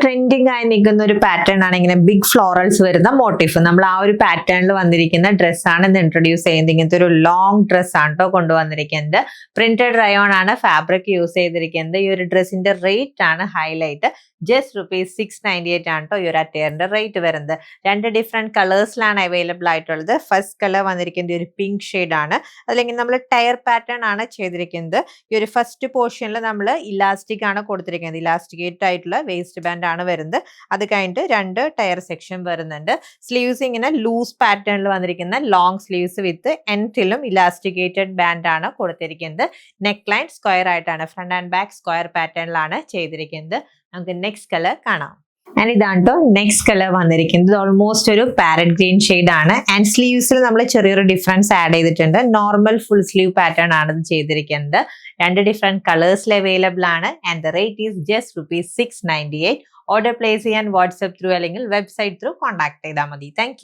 Trending ആയി നിൽക്കുന്ന ഒരു പാറ്റേൺ ആണ് ഇങ്ങനെ ബിഗ് ഫ്ലോറൽസ് വരുന്ന മോട്ടീഫ്. നമ്മൾ ആ ഒരു പാറ്റേണിൽ വന്നിരിക്കുന്ന ഡ്രസ്സാണ് ഇന്ന് ഇൻട്രൊഡ്യൂസ് ചെയ്യുന്നത്. ഇങ്ങനത്തെ ഒരു ലോങ് ഡ്രസ് ആണ് കേട്ടോ കൊണ്ടുവന്നിരിക്കുന്നത്. പ്രിന്റഡ് റയോൺ ആണ് ഫാബ്രിക് യൂസ് ചെയ്തിരിക്കുന്നത്. ഈ ഒരു ഡ്രസ്സിന്റെ റേറ്റ് ആണ് ഹൈലൈറ്റ്. ജസ്റ്റ് ₹698 ആണ് കേട്ടോ ഈ ഒരു അറ്റയറിന്റെ റേറ്റ് വരുന്നത്. രണ്ട് ഡിഫറെന്റ് കളേഴ്സിലാണ് അവൈലബിൾ ആയിട്ടുള്ളത്. ഫസ്റ്റ് കളർ വന്നിരിക്കുന്നത് ഒരു പിങ്ക് ഷെയ്ഡ് ആണ്. അല്ലെങ്കിൽ നമ്മൾ ടയർ പാറ്റേൺ ആണ് ചെയ്തിരിക്കുന്നത്. ഈ ഒരു ഫസ്റ്റ് പോർഷനിൽ നമ്മൾ ഇലാസ്റ്റിക് ആണ് കൊടുത്തിരിക്കുന്നത്. ഇലാസ്റ്റിക്കേറ്റ് ആയിട്ടുള്ള വേസ്റ്റ് ബാൻഡ് ആണ് വരുന്നത്. അത് കഴിഞ്ഞിട്ട് രണ്ട് ടയർ സെക്ഷൻ വരുന്നുണ്ട്. സ്ലീവ്സ് ഇങ്ങനെ ലൂസ് പാറ്റേണിൽ വന്നിരിക്കുന്ന ലോങ് സ്ലീവ്സ് വിത്ത് എൻഡിലും ഇലാസ്റ്റിക്കേറ്റഡ് ബാൻഡ് ആണ് കൊടുത്തിരിക്കുന്നത്. നെക്ക് ലൈൻ സ്ക്വയർ ആയിട്ടാണ്, ഫ്രണ്ട് ആൻഡ് ബാക്ക് സ്ക്വയർ പാറ്റേണിലാണ് ചെയ്തിരിക്കുന്നത്. നമുക്ക് നെക്സ്റ്റ് കളർ കാണാം. ആൻഡ് ഇതാണ് കേട്ടോ നെക്സ്റ്റ് കളർ വന്നിരിക്കുന്നത്. ഓൾമോസ്റ്റ് ഒരു പാരറ്റ് ഗ്രീൻ ഷെയ്ഡ് ആണ്. ആൻഡ് സ്ലീവ്സിൽ നമ്മൾ ചെറിയൊരു ഡിഫറൻസ് ആഡ് ചെയ്തിട്ടുണ്ട്. നോർമൽ ഫുൾ സ്ലീവ് പാറ്റേൺ ആണ് ഇത് ചെയ്തിരിക്കുന്നത്. രണ്ട് ഡിഫറെന്റ് കളേഴ്സിൽ അവൈലബിൾ ആണ്. And the rate is just ₹698. Order place ചെയ്യാൻ വാട്സ്ആപ്പ് ത്രൂ അല്ലെങ്കിൽ വെബ്സൈറ്റ് ത്രൂ കോൺടാക്ട് ചെയ്താൽ മതി. താങ്ക്